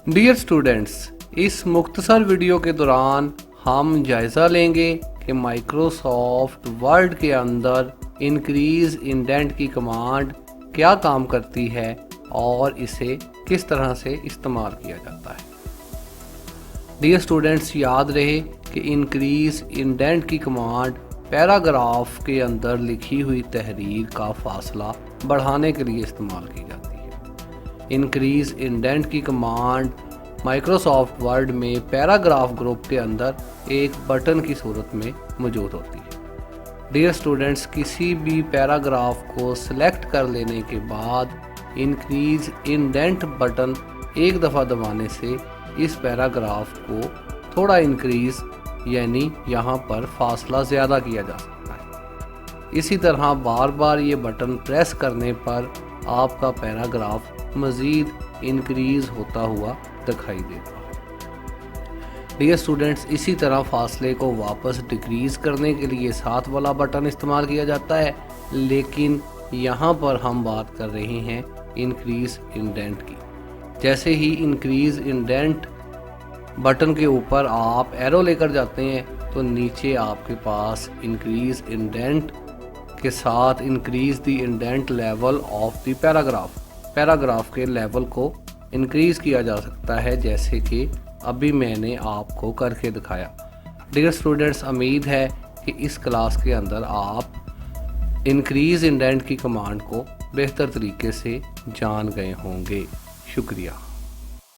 Dear students, इस मुख्तसर video के दौरान हम जायज़ा लेंगे कि माइक्रोसॉफ्ट वर्ड के अंदर इंक्रीज इंडेंट की कमांड क्या काम करती है और इसे किस तरह से इस्तेमाल किया जाता है। डियर स्टूडेंट्स, याद रहे कि इंक्रीज इंडेंट की कमांड पैराग्राफ के अंदर लिखी हुई तहरीर का फासला बढ़ाने के लिए इस्तेमाल की जाती है। इंक्रीज इंडेंट की कमांड माइक्रोसॉफ्ट वर्ड में पैराग्राफ ग्रुप के अंदर एक बटन की सूरत में मौजूद होती है। डियर स्टूडेंट्स, किसी भी पैराग्राफ को सिलेक्ट कर लेने के बाद इंक्रीज इंडेंट बटन एक दफ़ा दबाने से इस पैराग्राफ को थोड़ा इंक्रीज यानी यहाँ पर फासला ज़्यादा किया जा सकता है। इसी तरह बार बार ये बटन प्रेस करने पर आपका पैराग्राफ मज़ीद इंक्रीज होता हुआ दिखाई देता है। डियर स्टूडेंट्स, इसी तरह फासले को वापस डिक्रीज करने के लिए साथ वाला बटन इस्तेमाल किया जाता है, लेकिन यहाँ पर हम बात कर रहे हैं इंक्रीज इंडेंट की। जैसे ही इंक्रीज इंडेंट बटन के ऊपर आप एरो लेकर जाते हैं तो नीचे आपके पास इंक्रीज इंडेंट के साथ increase the indent level of the paragraph के लेवल को इंक्रीज किया जा सकता है, जैसे कि अभी मैंने आपको करके दिखाया। डियर स्टूडेंट्स, उम्मीद है कि इस क्लास के अंदर आप इंक्रीज इंडेंट की कमांड को बेहतर तरीके से जान गए होंगे। शुक्रिया।